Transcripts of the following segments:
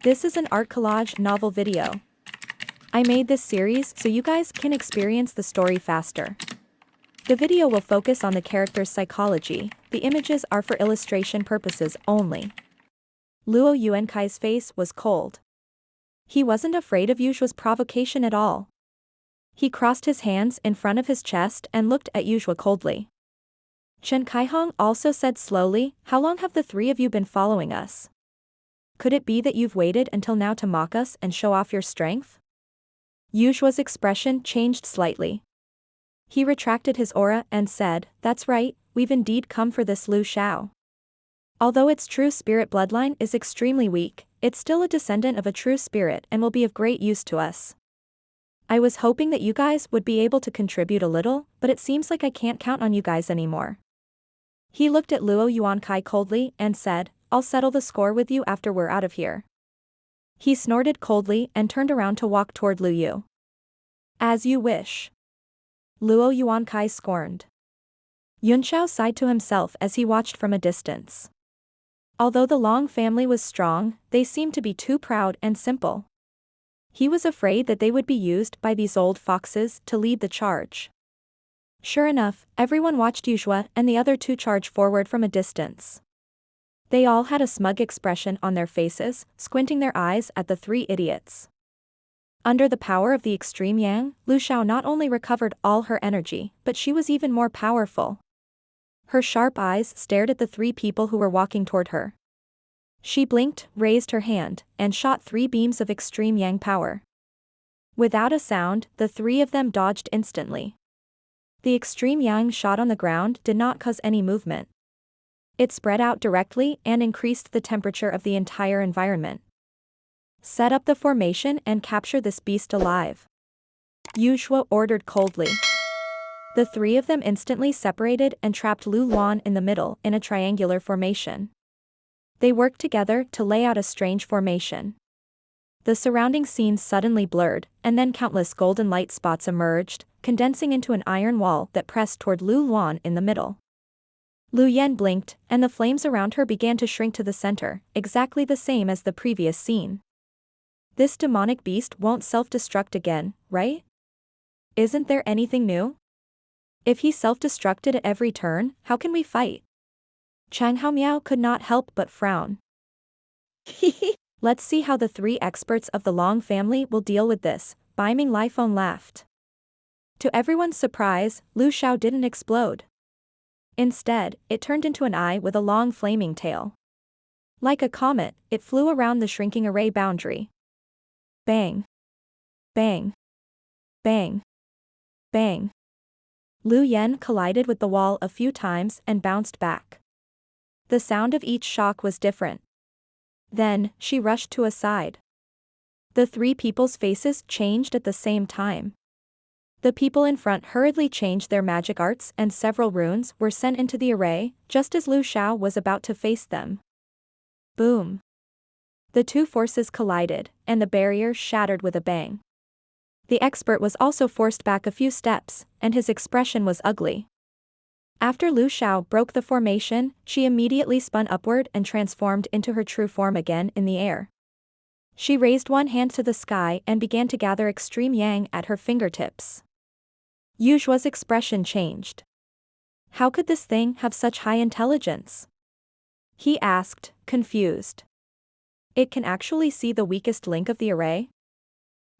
This is an art collage novel video. I made this series so you guys can experience the story faster. The video will focus on the character's psychology, the images are for illustration purposes only. Luo Yuankai's face was cold. He wasn't afraid of Yujua's provocation at all. He crossed his hands in front of his chest and looked at Yujua coldly. Chen Kaihong also said slowly, "How long have the three of you been following us? Could it be that you've waited until now to mock us and show off your strength?" Yujua's expression changed slightly. He retracted his aura and said, "That's right, we've indeed come for this Lu Xiao. Although its true spirit bloodline is extremely weak, it's still a descendant of a true spirit and will be of great use to us. I was hoping that you guys would be able to contribute a little, but it seems like I can't count on you guys anymore." He looked at Luo Yuankai coldly and said, "I'll settle the score with you after we're out of here." He snorted coldly and turned around to walk toward Lu Yu. "As you wish." Luo Yuankai scorned. Yunxiao sighed to himself as he watched from a distance. Although the Long family was strong, they seemed to be too proud and simple. He was afraid that they would be used by these old foxes to lead the charge. Sure enough, everyone watched Yujua and the other two charge forward from a distance. They all had a smug expression on their faces, squinting their eyes at the three idiots. Under the power of the extreme yang, Lu Xiao not only recovered all her energy, but she was even more powerful. Her sharp eyes stared at the three people who were walking toward her. She blinked, raised her hand, and shot 3 beams of extreme yang power. Without a sound, the 3 of them dodged instantly. The extreme yang shot on the ground did not cause any movement. It spread out directly and increased the temperature of the entire environment. "Set up the formation and capture this beast alive," Yujua ordered coldly. The 3 of them instantly separated and trapped Lu Luan in the middle in a triangular formation. They worked together to lay out a strange formation. The surrounding scene suddenly blurred, and then countless golden light spots emerged, condensing into an iron wall that pressed toward Lu Luan in the middle. Lu Yen blinked, and the flames around her began to shrink to the center, exactly the same as the previous scene. "This demonic beast won't self-destruct again, right? Isn't there anything new? If he self-destructed at every turn, how can we fight?" Chang Haomiao could not help but frown. "Let's see how the 3 experts of the Long family will deal with this," Bai Ming Lifeng laughed. To everyone's surprise, Lu Xiao didn't explode. Instead, it turned into an eye with a long flaming tail. Like a comet, it flew around the shrinking array boundary. Bang! Bang! Bang! Bang! Lu Yen collided with the wall a few times and bounced back. The sound of each shock was different. Then, she rushed to a side. The 3 people's faces changed at the same time. The people in front hurriedly changed their magic arts and several runes were sent into the array, just as Lu Xiao was about to face them. Boom! The 2 forces collided, and the barrier shattered with a bang. The expert was also forced back a few steps, and his expression was ugly. After Lu Xiao broke the formation, she immediately spun upward and transformed into her true form again in the air. She raised one hand to the sky and began to gather extreme yang at her fingertips. Yujua's expression changed. "How could this thing have such high intelligence?" he asked, confused. "It can actually see the weakest link of the array?"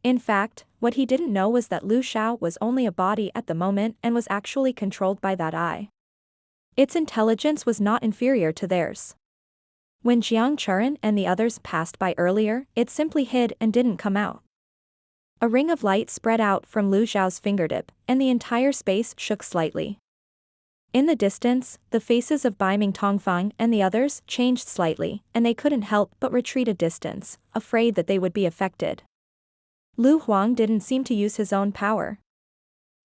In fact, what he didn't know was that Lu Xiao was only a body at the moment and was actually controlled by that eye. Its intelligence was not inferior to theirs. When Jiang Churan and the others passed by earlier, it simply hid and didn't come out. A ring of light spread out from Lu Xiao's fingertip, and the entire space shook slightly. In the distance, the faces of Bai Ming Tongfang and the others changed slightly, and they couldn't help but retreat a distance, afraid that they would be affected. Lu Huang didn't seem to use his own power.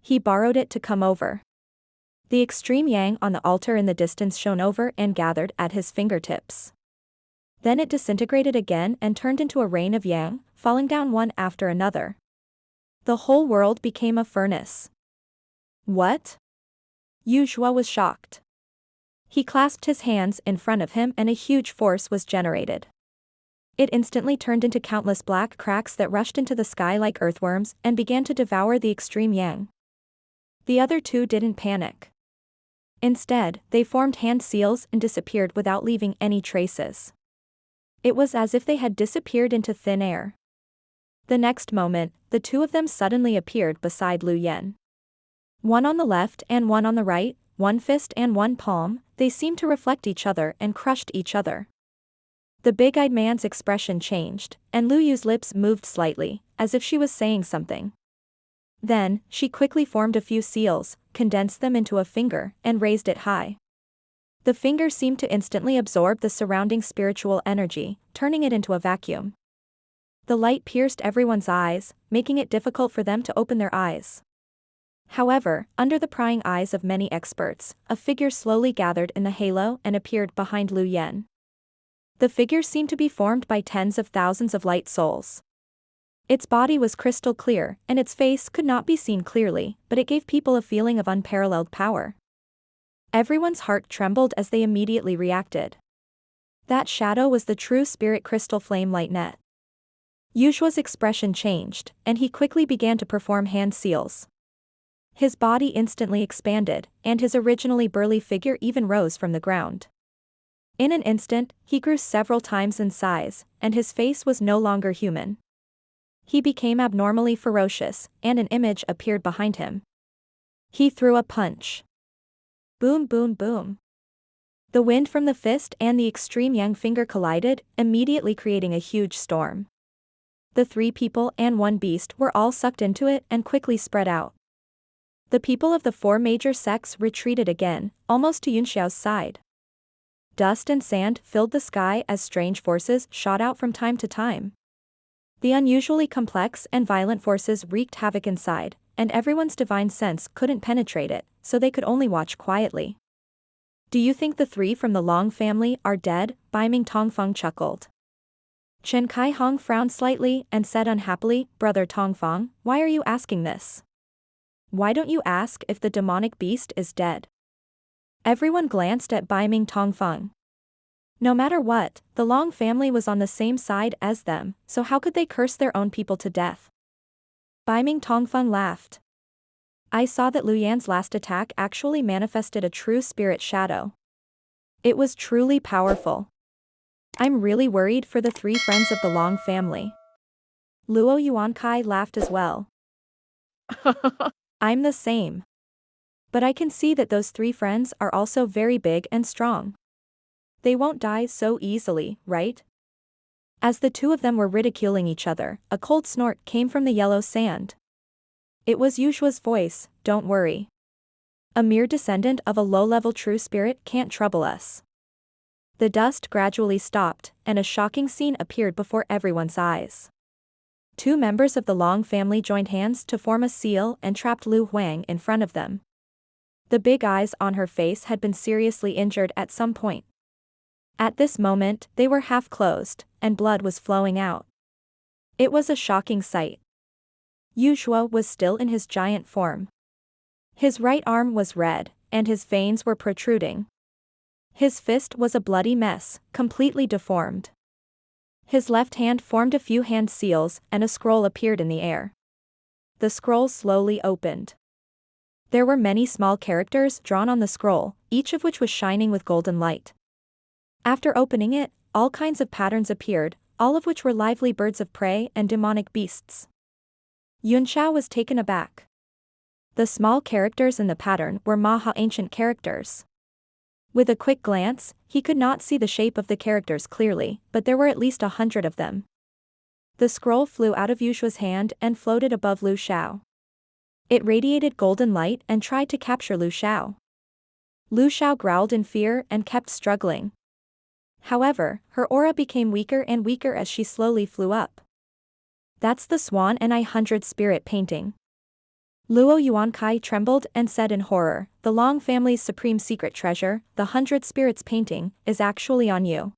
He borrowed it to come over. The extreme yang on the altar in the distance shone over and gathered at his fingertips. Then it disintegrated again and turned into a rain of yang, falling down one after another. The whole world became a furnace. "What?" Yujua was shocked. He clasped his hands in front of him and a huge force was generated. It instantly turned into countless black cracks that rushed into the sky like earthworms and began to devour the extreme yang. The other two didn't panic. Instead, they formed hand seals and disappeared without leaving any traces. It was as if they had disappeared into thin air. The next moment, the two of them suddenly appeared beside Lu Yen. One on the left and one on the right, one fist and one palm, they seemed to reflect each other and crushed each other. The big-eyed man's expression changed, and Lu Yu's lips moved slightly, as if she was saying something. Then, she quickly formed a few seals, condensed them into a finger, and raised it high. The finger seemed to instantly absorb the surrounding spiritual energy, turning it into a vacuum. The light pierced everyone's eyes, making it difficult for them to open their eyes. However, under the prying eyes of many experts, a figure slowly gathered in the halo and appeared behind Lu Yen. The figure seemed to be formed by tens of thousands of light souls. Its body was crystal clear, and its face could not be seen clearly, but it gave people a feeling of unparalleled power. Everyone's heart trembled as they immediately reacted. That shadow was the true spirit crystal flame light net. Yushua's expression changed, and he quickly began to perform hand seals. His body instantly expanded, and his originally burly figure even rose from the ground. In an instant, he grew several times in size, and his face was no longer human. He became abnormally ferocious, and an image appeared behind him. He threw a punch. Boom, boom, boom. The wind from the fist and the extreme yang finger collided, immediately creating a huge storm. The three people and one beast were all sucked into it and quickly spread out. The people of the four major sects retreated again, almost to Yunxiao's side. Dust and sand filled the sky as strange forces shot out from time to time. The unusually complex and violent forces wreaked havoc inside, and everyone's divine sense couldn't penetrate it, so they could only watch quietly. Do you think the three from the Long family are dead? Baiming Tongfeng chuckled. Chen Kai Hong frowned slightly and said unhappily, Brother Tongfeng, why are you asking this? Why don't you ask if the demonic beast is dead? Everyone glanced at Baiming Tongfeng. No matter what, the Long family was on the same side as them, so how could they curse their own people to death? Baiming Tongfeng laughed. I saw that Lu Yan's last attack actually manifested a true spirit shadow. It was truly powerful. I'm really worried for the three friends of the Long family. Luo Yuankai laughed as well. I'm the same. But I can see that those three friends are also very big and strong. They won't die so easily, right? As the two of them were ridiculing each other, a cold snort came from the yellow sand. It was Yushua's voice, don't worry. A mere descendant of a low-level true spirit can't trouble us. The dust gradually stopped, and a shocking scene appeared before everyone's eyes. Two members of the Long family joined hands to form a seal and trapped Lu Huang in front of them. The big eyes on her face had been seriously injured at some point. At this moment, they were half closed, and blood was flowing out. It was a shocking sight. Yushua was still in his giant form. His right arm was red, and his veins were protruding. His fist was a bloody mess, completely deformed. His left hand formed a few hand seals, and a scroll appeared in the air. The scroll slowly opened. There were many small characters drawn on the scroll, each of which was shining with golden light. After opening it, all kinds of patterns appeared, all of which were lively birds of prey and demonic beasts. Yunxiao was taken aback. The small characters in the pattern were Maha-ancient characters. With a quick glance, he could not see the shape of the characters clearly, but there were at least 100 of them. The scroll flew out of Yushua's hand and floated above Lu Xiao. It radiated golden light and tried to capture Lu Xiao. Lu Xiao growled in fear and kept struggling. However, her aura became weaker and weaker as she slowly flew up. That's the Swan and I 100 spirit painting. Luo Yuankai trembled and said in horror, the Long family's supreme secret treasure, the 100 spirits painting, is actually on you.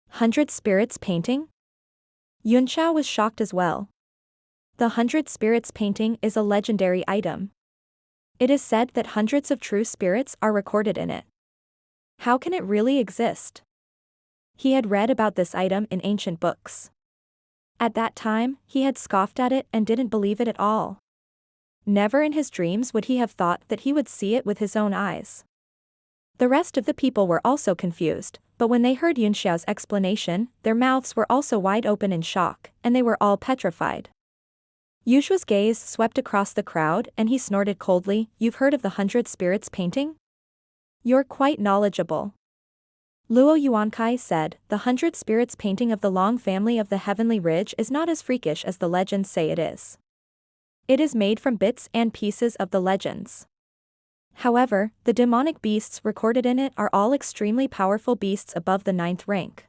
100 spirits painting? Yunxiao was shocked as well. The 100 spirits painting is a legendary item. It is said that hundreds of true spirits are recorded in it. How can it really exist? He had read about this item in ancient books. At that time, he had scoffed at it and didn't believe it at all. Never in his dreams would he have thought that he would see it with his own eyes. The rest of the people were also confused, but when they heard Yunxiao's explanation, their mouths were also wide open in shock, and they were all petrified. Yushua's gaze swept across the crowd and he snorted coldly, "You've heard of the 100 Spirits painting? You're quite knowledgeable." Luo Yuankai said, "The 100 Spirits painting of the Long family of the Heavenly Ridge is not as freakish as the legends say it is. It is made from bits and pieces of the legends. However, the demonic beasts recorded in it are all extremely powerful beasts above the 9th rank.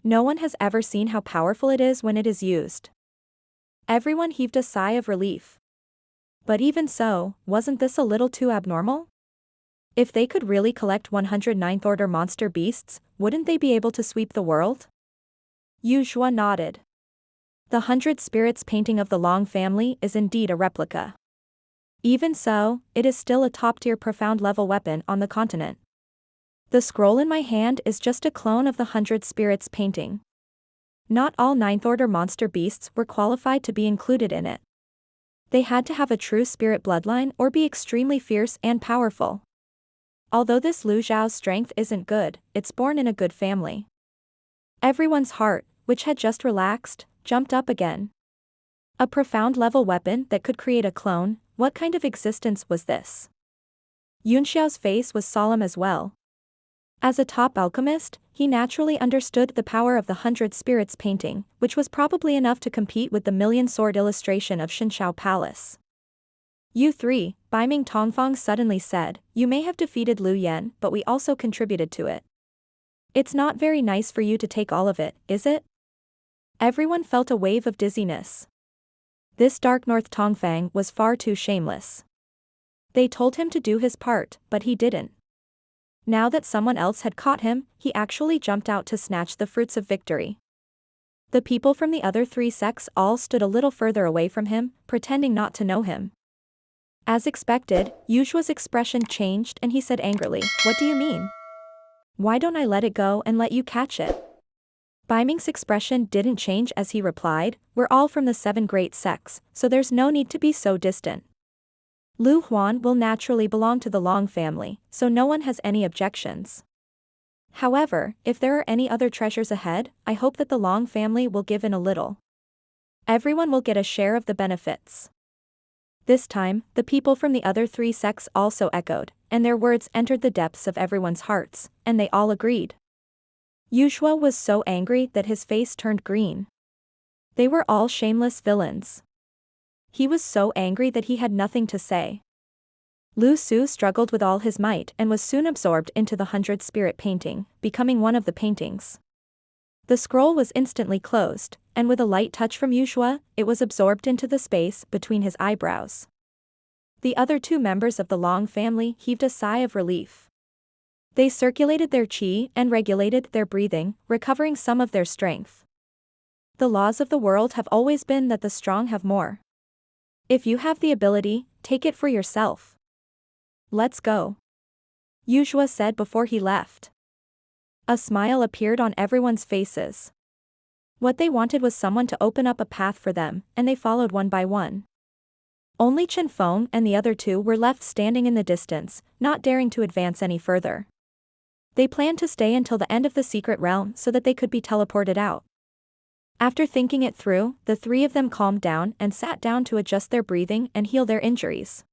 No one has ever seen how powerful it is when it is used." Everyone heaved a sigh of relief. But even so, wasn't this a little too abnormal? If they could really collect 100 ninth order monster beasts, wouldn't they be able to sweep the world? Yu Zhuo nodded. The 100 Spirits painting of the Long family is indeed a replica. Even so, it is still a top-tier profound level weapon on the continent. The scroll in my hand is just a clone of the 100 Spirits painting. Not all 9th order monster beasts were qualified to be included in it. They had to have a true spirit bloodline or be extremely fierce and powerful. Although this Lu Zhao's strength isn't good, it's born in a good family. Everyone's heart, which had just relaxed, jumped up again. A profound level weapon that could create a clone, what kind of existence was this? Yunxiao's face was solemn as well. As a top alchemist, he naturally understood the power of the 100 Spirits painting, which was probably enough to compete with the million sword illustration of Shinshao Palace. "You 3, Baiming Tongfang suddenly said, you may have defeated Lu Yan, but we also contributed to it. It's not very nice for you to take all of it, is it?" Everyone felt a wave of dizziness. This Dark North Tongfang was far too shameless. They told him to do his part, but he didn't. Now that someone else had caught him, he actually jumped out to snatch the fruits of victory. The people from the other 3 sects all stood a little further away from him, pretending not to know him. As expected, Yushua's expression changed and he said angrily, "What do you mean? Why don't I let it go and let you catch it?" Baiming's expression didn't change as he replied, "We're all from the 7 great sects, so there's no need to be so distant. Lu Huan will naturally belong to the Long family, so no one has any objections. However, if there are any other treasures ahead, I hope that the Long family will give in a little. Everyone will get a share of the benefits." This time, the people from the other 3 sects also echoed, and their words entered the depths of everyone's hearts, and they all agreed. Yushuo was so angry that his face turned green. They were all shameless villains. He was so angry that he had nothing to say. Lu Su struggled with all his might and was soon absorbed into the 100 Spirit painting, becoming one of the paintings. The scroll was instantly closed, and with a light touch from Yushuo, it was absorbed into the space between his eyebrows. The other 2 members of the Long family heaved a sigh of relief. They circulated their qi and regulated their breathing, recovering some of their strength. The laws of the world have always been that the strong have more. If you have the ability, take it for yourself. Let's go. Yushuo said before he left. A smile appeared on everyone's faces. What they wanted was someone to open up a path for them, and they followed one by one. Only Chen Feng and the other 2 were left standing in the distance, not daring to advance any further. They planned to stay until the end of the secret realm so that they could be teleported out. After thinking it through, the 3 of them calmed down and sat down to adjust their breathing and heal their injuries.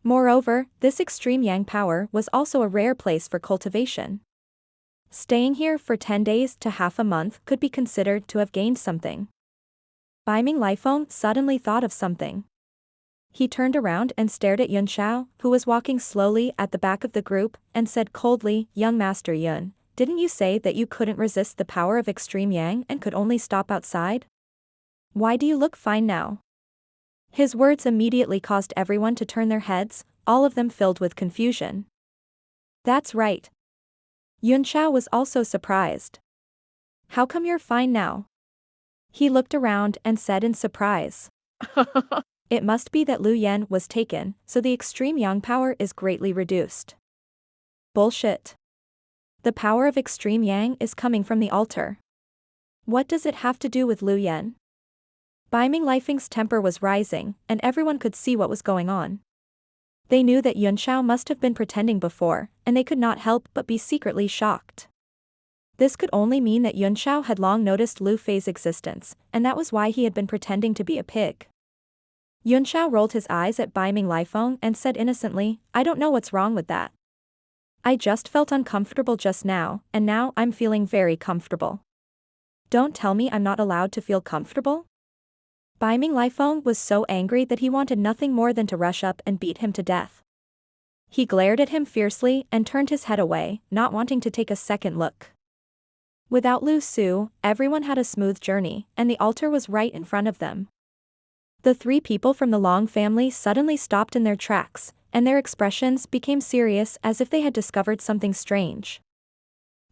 Moreover, this extreme yang power was also a rare place for cultivation. Staying here for 10 days to half a month could be considered to have gained something. Baiming Lifeng suddenly thought of something. He turned around and stared at Yun Xiao, who was walking slowly at the back of the group, and said coldly, "Young Master Yun, didn't you say that you couldn't resist the power of extreme yang and could only stop outside? Why do you look fine now?" His words immediately caused everyone to turn their heads, all of them filled with confusion. "That's right." Yun Xiao was also surprised. "How come you're fine now?" He looked around and said in surprise. "It must be that Lu Yan was taken, so the extreme yang power is greatly reduced." "Bullshit. The power of extreme yang is coming from the altar. What does it have to do with Lu Yen? Baiming Lifeng's temper was rising, and everyone could see what was going on. They knew that Yunxiao must have been pretending before, and they could not help but be secretly shocked. This could only mean that Yunxiao had long noticed Lu Fei's existence, and that was why he had been pretending to be a pig. Yunxiao rolled his eyes at Baiming Lifeng and said innocently, "I don't know what's wrong with that. I just felt uncomfortable just now, and now I'm feeling very comfortable. Don't tell me I'm not allowed to feel comfortable?" Baiming Lifeng was so angry that he wanted nothing more than to rush up and beat him to death. He glared at him fiercely and turned his head away, not wanting to take a second look. Without Lu Su, everyone had a smooth journey, and the altar was right in front of them. The three people from the Long family suddenly stopped in their tracks, and their expressions became serious as if they had discovered something strange.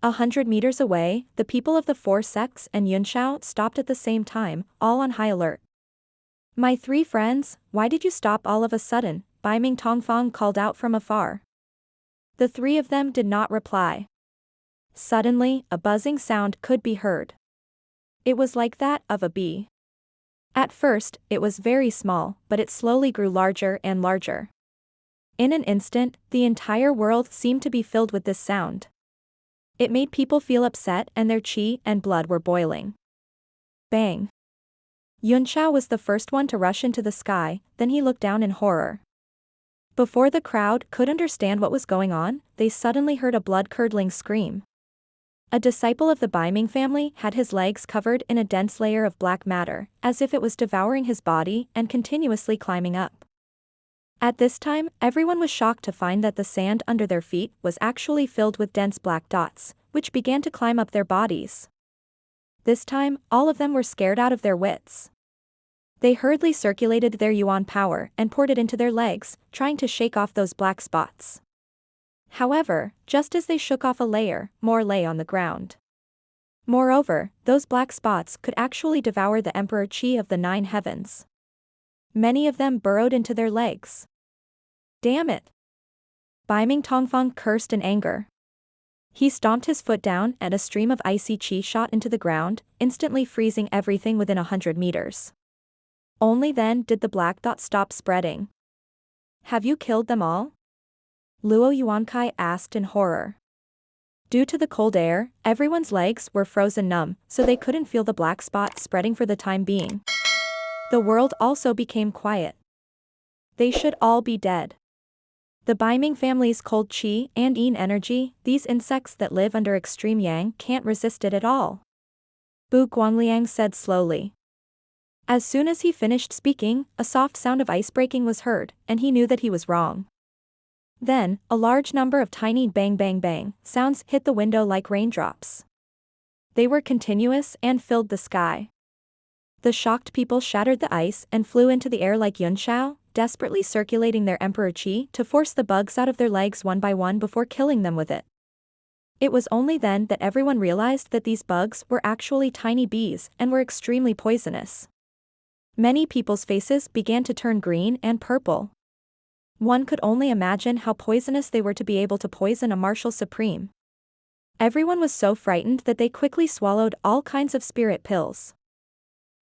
100 meters away, the people of the four sects and Yunxiao stopped at the same time, all on high alert. "My three friends, why did you stop all of a sudden?" Baiming Tongfang called out from afar. The three of them did not reply. Suddenly, a buzzing sound could be heard. It was like that of a bee. At first, it was very small, but it slowly grew larger and larger. In an instant, the entire world seemed to be filled with this sound. It made people feel upset and their qi and blood were boiling. Bang! Yunxiao was the first one to rush into the sky, then he looked down in horror. Before the crowd could understand what was going on, they suddenly heard a blood-curdling scream. A disciple of the Baiming family had his legs covered in a dense layer of black matter, as if it was devouring his body and continuously climbing up. At this time, everyone was shocked to find that the sand under their feet was actually filled with dense black dots, which began to climb up their bodies. This time, all of them were scared out of their wits. They hurriedly circulated their yuan power and poured it into their legs, trying to shake off those black spots. However, just as they shook off a layer, more lay on the ground. Moreover, those black spots could actually devour the Emperor Qi of the 9 heavens. Many of them burrowed into their legs. Damn it! Baiming Tongfang cursed in anger. He stomped his foot down and a stream of icy qi shot into the ground, instantly freezing everything within 100 meters. Only then did the black dot stop spreading. "Have you killed them all?" Luo Yuankai asked in horror. Due to the cold air, everyone's legs were frozen numb, so they couldn't feel the black spot spreading for the time being. The world also became quiet. They should all be dead. The Baiming family's cold qi and yin energy, these insects that live under extreme yang can't resist it at all. Bu Guangliang said slowly. As soon as he finished speaking, a soft sound of ice breaking was heard, and he knew that he was wrong. Then, a large number of tiny bang bang bang sounds hit the window like raindrops. They were continuous and filled the sky. The shocked people shattered the ice and flew into the air like Yunxiao, desperately circulating their Emperor Qi to force the bugs out of their legs one by one before killing them with it. It was only then that everyone realized that these bugs were actually tiny bees and were extremely poisonous. Many people's faces began to turn green and purple. One could only imagine how poisonous they were to be able to poison a martial supreme. Everyone was so frightened that they quickly swallowed all kinds of spirit pills.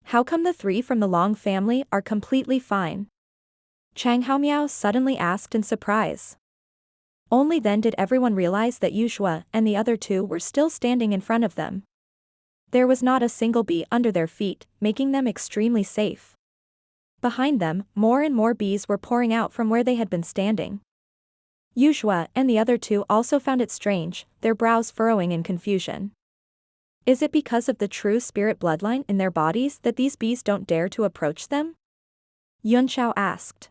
How come the three from the Long family are completely fine? Chang Haomiao suddenly asked in surprise. Only then did everyone realize that Yu Shua and the other two were still standing in front of them. There was not a single bee under their feet, making them extremely safe. Behind them, more and more bees were pouring out from where they had been standing. Yu Shua and the other two also found it strange, their brows furrowing in confusion. Is it because of the true spirit bloodline in their bodies that these bees don't dare to approach them? Yunxiao asked.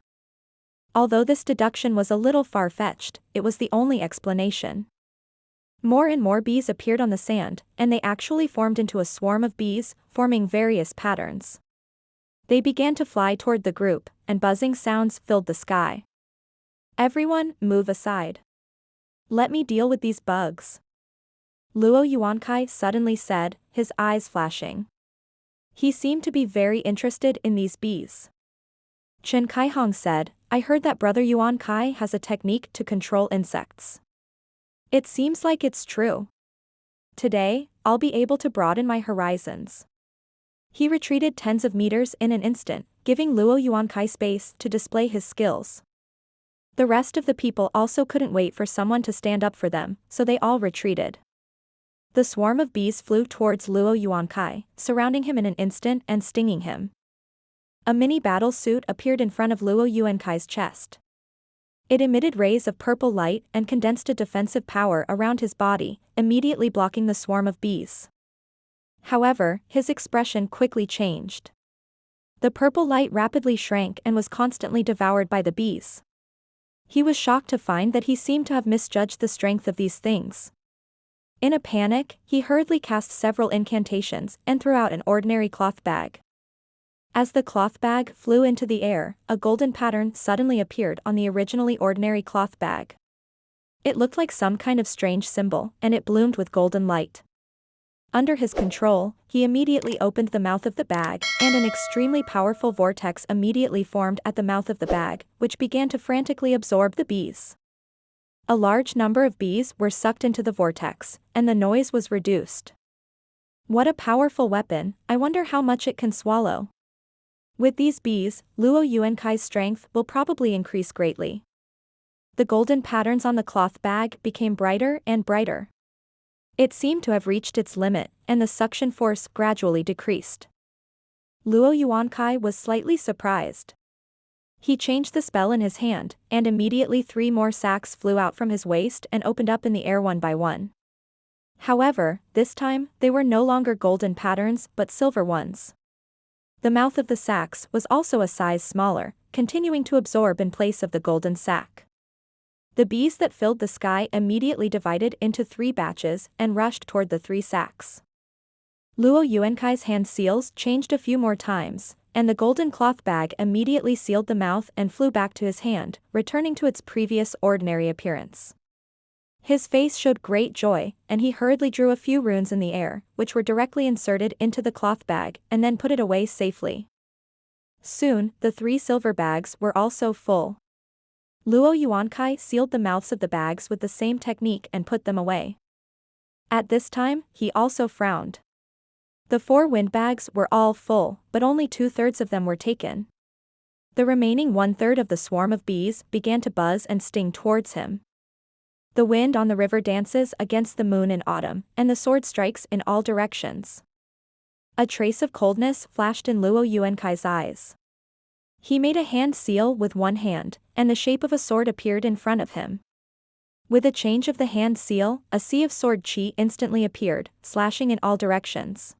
Although this deduction was a little far-fetched, it was the only explanation. More and more bees appeared on the sand, and they actually formed into a swarm of bees, forming various patterns. They began to fly toward the group, and buzzing sounds filled the sky. Everyone, move aside. Let me deal with these bugs. Luo Yuankai suddenly said, his eyes flashing. He seemed to be very interested in these bees. Chen Kaihong said, I heard that Brother Yuan Kai has a technique to control insects. It seems like it's true. Today, I'll be able to broaden my horizons. He retreated tens of meters in an instant, giving Luo Yuankai space to display his skills. The rest of the people also couldn't wait for someone to stand up for them, so they all retreated. The swarm of bees flew towards Luo Yuankai, surrounding him in an instant and stinging him. A mini battle suit appeared in front of Luo Yuankai's chest. It emitted rays of purple light and condensed a defensive power around his body, immediately blocking the swarm of bees. However, his expression quickly changed. The purple light rapidly shrank and was constantly devoured by the bees. He was shocked to find that he seemed to have misjudged the strength of these things. In a panic, he hurriedly cast several incantations and threw out an ordinary cloth bag. As the cloth bag flew into the air, a golden pattern suddenly appeared on the originally ordinary cloth bag. It looked like some kind of strange symbol, and it bloomed with golden light. Under his control, he immediately opened the mouth of the bag, and an extremely powerful vortex immediately formed at the mouth of the bag, which began to frantically absorb the bees. A large number of bees were sucked into the vortex, and the noise was reduced. What a powerful weapon, I wonder how much it can swallow. With these bees, Luo Yuankai's strength will probably increase greatly. The golden patterns on the cloth bag became brighter and brighter. It seemed to have reached its limit, and the suction force gradually decreased. Luo Yuankai was slightly surprised. He changed the spell in his hand, and immediately 3 more sacks flew out from his waist and opened up in the air one by one. However, this time, they were no longer golden patterns but silver ones. The mouth of the sacks was also a size smaller, continuing to absorb in place of the golden sack. The bees that filled the sky immediately divided into 3 batches and rushed toward the 3 sacks. Luo Yuankai's hand seals changed a few more times, and the golden cloth bag immediately sealed the mouth and flew back to his hand, returning to its previous ordinary appearance. His face showed great joy, and he hurriedly drew a few runes in the air, which were directly inserted into the cloth bag, and then put it away safely. Soon, the 3 silver bags were also full. Luo Yuankai sealed the mouths of the bags with the same technique and put them away. At this time, he also frowned. The 4 wind bags were all full, but only 2/3 of them were taken. The remaining 1/3 of the swarm of bees began to buzz and sting towards him. The wind on the river dances against the moon in autumn, and the sword strikes in all directions. A trace of coldness flashed in Luo Yuankai's eyes. He made a hand seal with one hand, and the shape of a sword appeared in front of him. With a change of the hand seal, a sea of sword chi instantly appeared, slashing in all directions.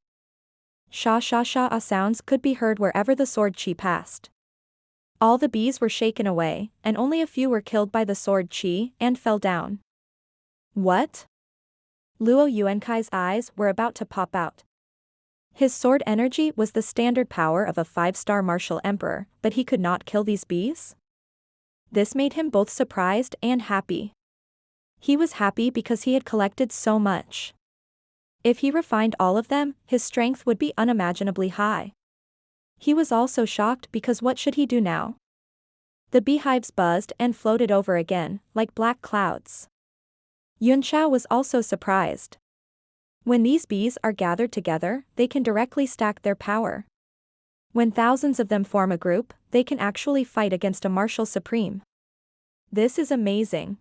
Sha sounds could be heard wherever the sword chi passed. All the bees were shaken away, and only a few were killed by the sword chi and fell down. What? Luo Yuankai's eyes were about to pop out. His sword energy was the standard power of a 5-star martial emperor, but he could not kill these bees? This made him both surprised and happy. He was happy because he had collected so much. If he refined all of them, his strength would be unimaginably high. He was also shocked because what should he do now? The beehives buzzed and floated over again, like black clouds. Yunxiao was also surprised. When these bees are gathered together, they can directly stack their power. When thousands of them form a group, they can actually fight against a martial supreme. This is amazing.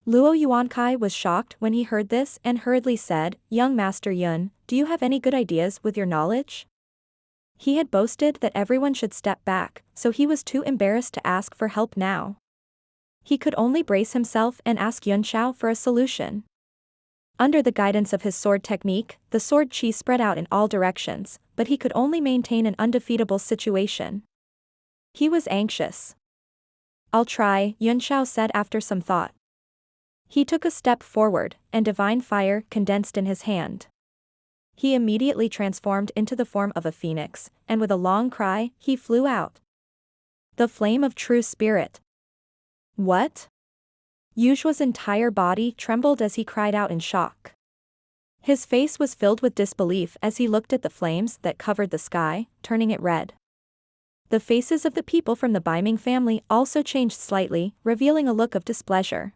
Luo Yuankai was shocked when he heard this and hurriedly said, "Young Master Yun, do you have any good ideas with your knowledge?" He had boasted that everyone should step back, so he was too embarrassed to ask for help now. He could only brace himself and ask Yunxiao for a solution. Under the guidance of his sword technique, the sword chi spread out in all directions, but he could only maintain an undefeatable situation. He was anxious. "I'll try," Yunxiao said after some thought. He took a step forward, and divine fire condensed in his hand. He immediately transformed into the form of a phoenix, and with a long cry, he flew out. The flame of true spirit. What? Yushua's entire body trembled as he cried out in shock. His face was filled with disbelief as he looked at the flames that covered the sky, turning it red. The faces of the people from the Baiming family also changed slightly, revealing a look of displeasure.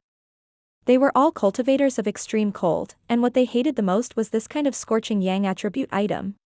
They were all cultivators of extreme cold, and what they hated the most was this kind of scorching yang attribute item.